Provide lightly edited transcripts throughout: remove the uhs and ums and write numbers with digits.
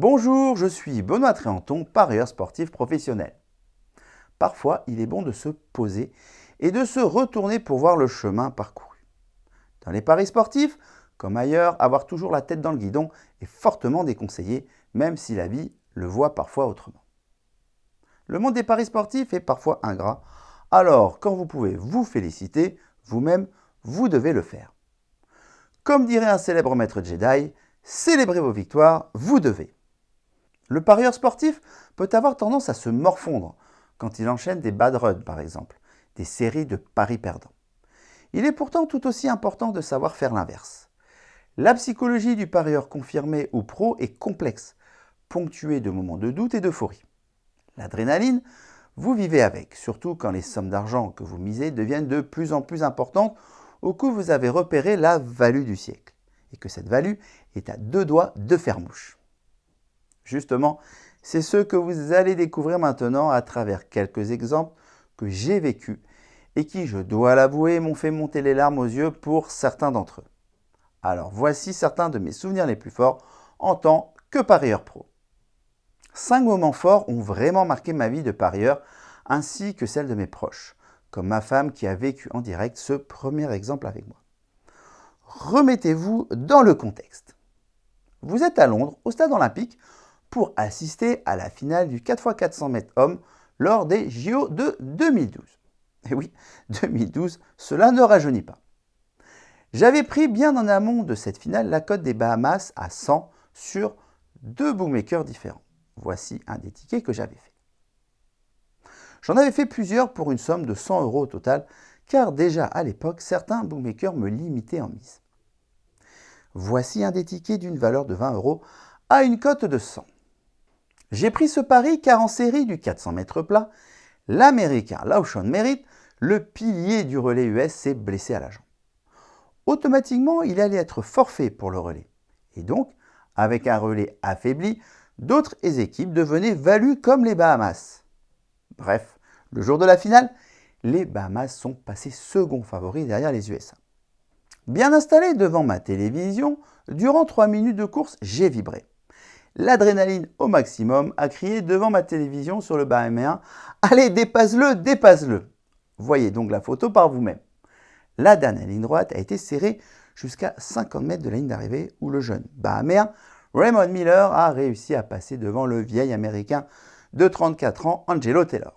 Bonjour, je suis Benoît Tréanton, parieur sportif professionnel. Parfois, il est bon de se poser et de se retourner pour voir le chemin parcouru. Dans les paris sportifs, comme ailleurs, avoir toujours la tête dans le guidon est fortement déconseillé, même si la vie le voit parfois autrement. Le monde des paris sportifs est parfois ingrat, alors quand vous pouvez vous féliciter, vous-même, vous devez le faire. Comme dirait un célèbre maître Jedi, célébrez vos victoires, vous devez. Le parieur sportif peut avoir tendance à se morfondre quand il enchaîne des bad runs par exemple, des séries de paris perdants. Il est pourtant tout aussi important de savoir faire l'inverse. La psychologie du parieur confirmé ou pro est complexe, ponctuée de moments de doute et d'euphorie. L'adrénaline, vous vivez avec, surtout quand les sommes d'argent que vous misez deviennent de plus en plus importantes au coup vous avez repéré la value du siècle et que cette value est à deux doigts de faire mouche. Justement, c'est ce que vous allez découvrir maintenant à travers quelques exemples que j'ai vécus et qui, je dois l'avouer, m'ont fait monter les larmes aux yeux pour certains d'entre eux. Alors voici certains de mes souvenirs les plus forts en tant que parieur pro. 5 moments forts ont vraiment marqué ma vie de parieur ainsi que celle de mes proches, comme ma femme qui a vécu en direct ce premier exemple avec moi. Remettez-vous dans le contexte. Vous êtes à Londres, au stade olympique, pour assister à la finale du 4x400 mètres hommes lors des JO de 2012. Et oui, 2012, cela ne rajeunit pas. J'avais pris bien en amont de cette finale la cote des Bahamas à 100 sur 2 bookmakers différents. Voici un des tickets que j'avais fait. J'en avais fait plusieurs pour une somme de 100 € au total, car déjà à l'époque, certains bookmakers me limitaient en mise. Voici un des tickets d'une valeur de 20 € à une cote de 100. J'ai pris ce pari car en série du 400 mètres plat, l'Américain Lawson Merritt, le pilier du relais US, s'est blessé à la jambe. Automatiquement, il allait être forfait pour le relais. Et donc, avec un relais affaibli, d'autres équipes devenaient values comme les Bahamas. Bref, le jour de la finale, les Bahamas sont passés second favoris derrière les USA. Bien installé devant ma télévision, durant 3 minutes de course, j'ai vibré. L'adrénaline au maximum a crié devant ma télévision sur le Bahaméen « Allez, dépasse-le, dépasse-le !» Voyez donc la photo par vous-même. La dernière ligne droite a été serrée jusqu'à 50 mètres de la ligne d'arrivée où le jeune Bahaméen Raymond Miller a réussi à passer devant le vieil Américain de 34 ans Angelo Taylor.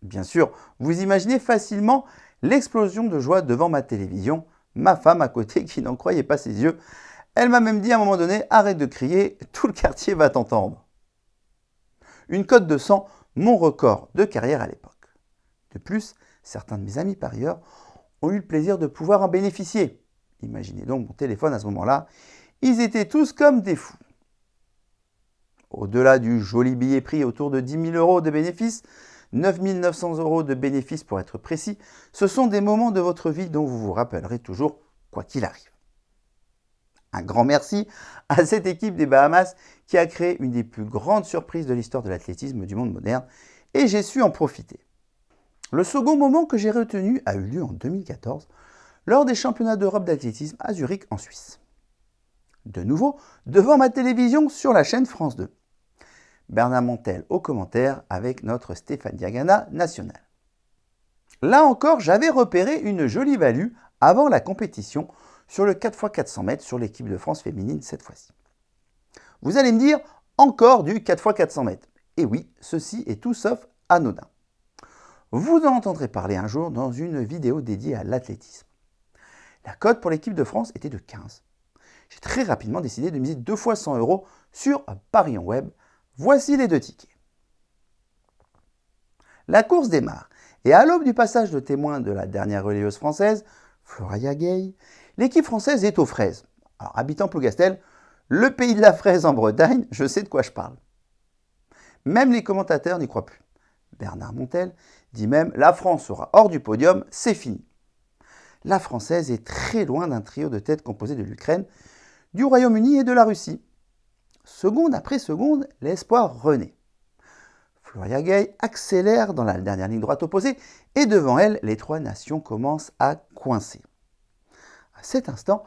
Bien sûr, vous imaginez facilement l'explosion de joie devant ma télévision, ma femme à côté qui n'en croyait pas ses yeux. Elle m'a même dit à un moment donné « Arrête de crier, tout le quartier va t'entendre ». Une cote de 100, mon record de carrière à l'époque. De plus, certains de mes amis parieurs ont eu le plaisir de pouvoir en bénéficier. Imaginez donc mon téléphone à ce moment-là. Ils étaient tous comme des fous. Au-delà du joli billet pris autour de 10 000 € de bénéfices, 9 900 € de bénéfices pour être précis, ce sont des moments de votre vie dont vous vous rappellerez toujours quoi qu'il arrive. Un grand merci à cette équipe des Bahamas qui a créé une des plus grandes surprises de l'histoire de l'athlétisme du monde moderne et j'ai su en profiter. Le second moment que j'ai retenu a eu lieu en 2014 lors des championnats d'Europe d'athlétisme à Zurich en Suisse. De nouveau, devant ma télévision sur la chaîne France 2. Bernard Montel au commentaire avec notre Stéphane Diagana national. Là encore, j'avais repéré une jolie value avant la compétition sur le 4x400 mètres sur l'équipe de France féminine cette fois-ci. Vous allez me dire, encore du 4x400 mètres. Et oui, ceci est tout sauf anodin. Vous en entendrez parler un jour dans une vidéo dédiée à l'athlétisme. La cote pour l'équipe de France était de 15. J'ai très rapidement décidé de miser 2 fois 100 € sur Paris en web. Voici les 2 tickets. La course démarre et à l'aube du passage de témoin de la dernière relayeuse française, Floria Gay, l'équipe française est aux fraises. Alors, habitant Plougastel, le pays de la fraise en Bretagne, je sais de quoi je parle. Même les commentateurs n'y croient plus. Bernard Montel dit même « La France sera hors du podium, c'est fini ». La française est très loin d'un trio de tête composé de l'Ukraine, du Royaume-Uni et de la Russie. Seconde après seconde, l'espoir renaît. Floria Gay accélère dans la dernière ligne droite opposée et devant elle, les 3 nations commencent à coincer. À cet instant,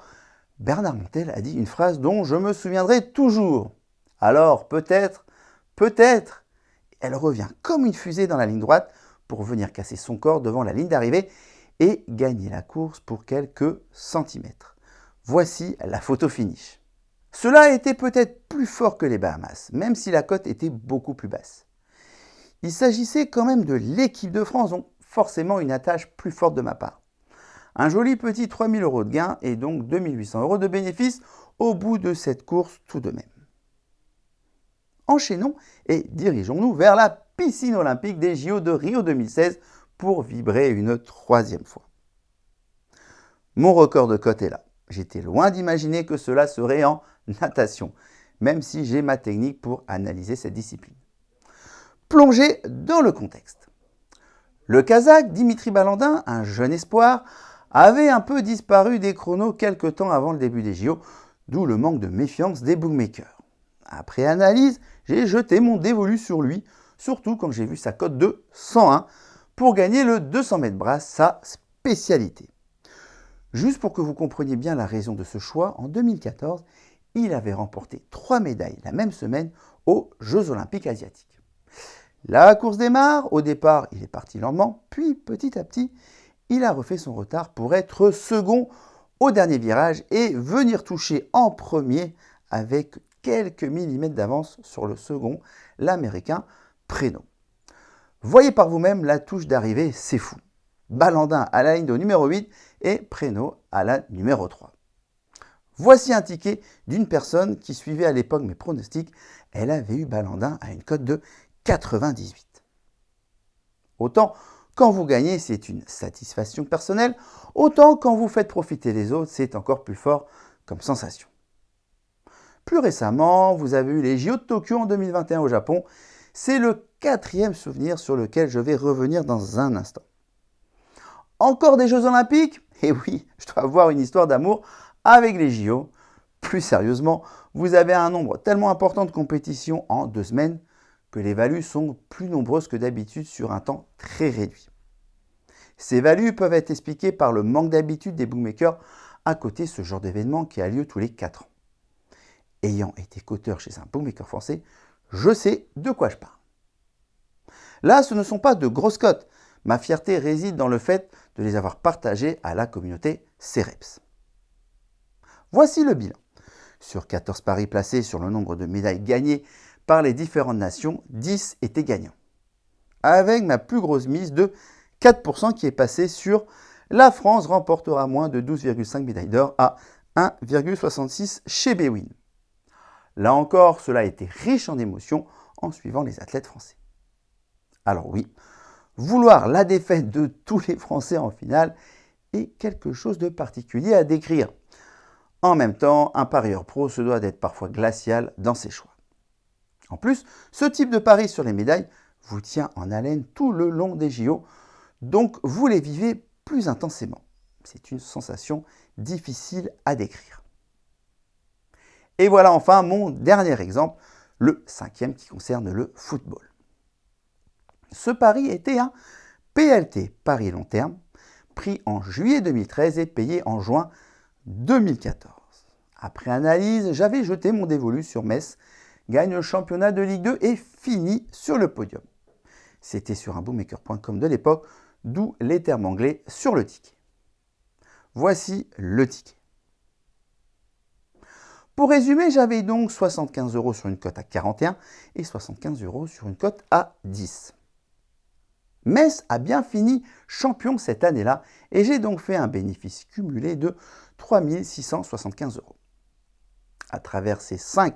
Bernard Montel a dit une phrase dont je me souviendrai toujours. Alors peut-être, elle revient comme une fusée dans la ligne droite pour venir casser son corps devant la ligne d'arrivée et gagner la course pour quelques centimètres. Voici la photo finish. Cela était peut-être plus fort que les Bahamas, même si la cote était beaucoup plus basse. Il s'agissait quand même de l'équipe de France, donc forcément une attache plus forte de ma part. Un joli petit 3 000 € de gain et donc 2 800 € de bénéfice au bout de cette course tout de même. Enchaînons et dirigeons-nous vers la piscine olympique des JO de Rio 2016 pour vibrer une troisième fois. Mon record de cote est là. J'étais loin d'imaginer que cela serait en natation, même si j'ai ma technique pour analyser cette discipline. Plongez dans le contexte. Le Kazakh Dimitri Balandin, un jeune espoir, avait un peu disparu des chronos quelque temps avant le début des JO, d'où le manque de méfiance des bookmakers. Après analyse, j'ai jeté mon dévolu sur lui, surtout quand j'ai vu sa cote de 101 pour gagner le 200 mètres brasse, sa spécialité. Juste pour que vous compreniez bien la raison de ce choix, en 2014, il avait remporté 3 médailles la même semaine aux Jeux Olympiques Asiatiques. La course démarre, au départ il est parti lentement, puis petit à petit, il a refait son retard pour être second au dernier virage et venir toucher en premier avec quelques millimètres d'avance sur le second, l'américain Preno. Voyez par vous-même la touche d'arrivée, c'est fou. Balandin à la ligne de numéro 8 et Preno à la numéro 3. Voici un ticket d'une personne qui suivait à l'époque mes pronostics. Elle avait eu Balandin à une cote de 98. Autant quand vous gagnez, c'est une satisfaction personnelle, autant quand vous faites profiter les autres, c'est encore plus fort comme sensation. Plus récemment, vous avez eu les JO de Tokyo en 2021 au Japon. C'est le 4e souvenir sur lequel je vais revenir dans un instant. Encore des Jeux Olympiques? Et oui, je dois avoir une histoire d'amour avec les JO. Plus sérieusement, vous avez un nombre tellement important de compétitions en 2 semaines que les values sont plus nombreuses que d'habitude sur un temps très réduit. Ces values peuvent être expliquées par le manque d'habitude des bookmakers à côté ce genre d'événement qui a lieu tous les 4 ans. Ayant été coteur chez un bookmaker français, je sais de quoi je parle. Là, ce ne sont pas de grosses cotes. Ma fierté réside dans le fait de les avoir partagées à la communauté CEREPS. Voici le bilan. Sur 14 paris placés sur le nombre de médailles gagnées par les différentes nations, 10 étaient gagnants. Avec ma plus grosse mise de 4% qui est passée sur la France remportera moins de 12,5 médailles d'or à 1,66 chez Bwin. Là encore, cela a été riche en émotions en suivant les athlètes français. Alors oui, vouloir la défaite de tous les Français en finale est quelque chose de particulier à décrire. En même temps, un parieur pro se doit d'être parfois glacial dans ses choix. En plus, ce type de pari sur les médailles vous tient en haleine tout le long des JO, donc vous les vivez plus intensément. C'est une sensation difficile à décrire. Et voilà enfin mon dernier exemple, le 5e qui concerne le football. Ce pari était un PLT, pari long terme, pris en juillet 2013 et payé en juin 2014. Après analyse, j'avais jeté mon dévolu sur Metz, gagne le championnat de Ligue 2 et finit sur le podium. C'était sur un bookmaker.com de l'époque, d'où les termes anglais sur le ticket. Voici le ticket. Pour résumer, j'avais donc 75 € sur une cote à 41 et 75 € sur une cote à 10. Metz a bien fini champion cette année-là et j'ai donc fait un bénéfice cumulé de 3 675 €. À travers ces 5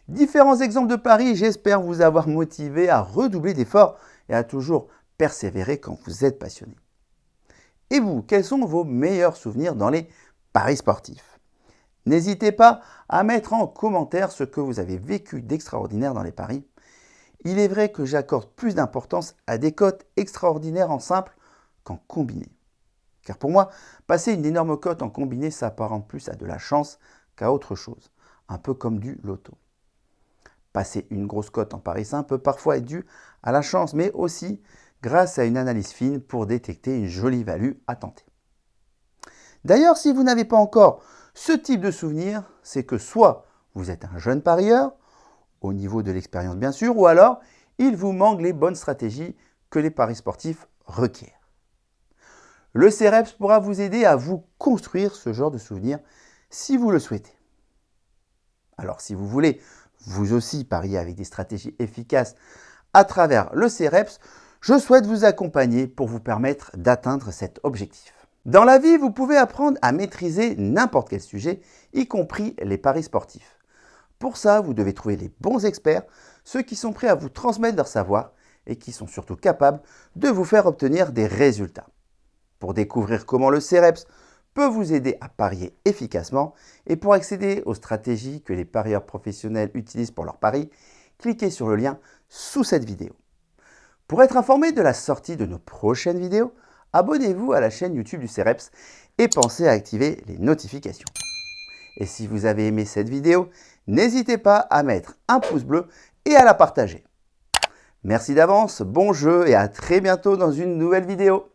différents exemples de paris, j'espère vous avoir motivé à redoubler d'efforts et à toujours persévérer quand vous êtes passionné. Et vous, quels sont vos meilleurs souvenirs dans les paris sportifs? N'hésitez pas à mettre en commentaire ce que vous avez vécu d'extraordinaire dans les paris. Il est vrai que j'accorde plus d'importance à des cotes extraordinaires en simple qu'en combiné. Car pour moi, passer une énorme cote en combiné s'apparente plus à de la chance qu'à autre chose, un peu comme du loto. Passer une grosse cote en pari simple peut parfois être dû à la chance, mais aussi grâce à une analyse fine pour détecter une jolie value à tenter. D'ailleurs, si vous n'avez pas encore ce type de souvenir, c'est que soit vous êtes un jeune parieur, au niveau de l'expérience bien sûr, ou alors il vous manque les bonnes stratégies que les paris sportifs requièrent. Le CEREPS pourra vous aider à vous construire ce genre de souvenirs si vous le souhaitez. Alors si vous voulez vous aussi parier avec des stratégies efficaces à travers le CEREPS, je souhaite vous accompagner pour vous permettre d'atteindre cet objectif. Dans la vie, vous pouvez apprendre à maîtriser n'importe quel sujet, y compris les paris sportifs. Pour ça, vous devez trouver les bons experts, ceux qui sont prêts à vous transmettre leur savoir et qui sont surtout capables de vous faire obtenir des résultats. Pour découvrir comment le CEREPS peut vous aider à parier efficacement et pour accéder aux stratégies que les parieurs professionnels utilisent pour leurs paris, cliquez sur le lien sous cette vidéo. Pour être informé de la sortie de nos prochaines vidéos, abonnez-vous à la chaîne YouTube du CEREPS et pensez à activer les notifications. Et si vous avez aimé cette vidéo, n'hésitez pas à mettre un pouce bleu et à la partager. Merci d'avance, bon jeu et à très bientôt dans une nouvelle vidéo.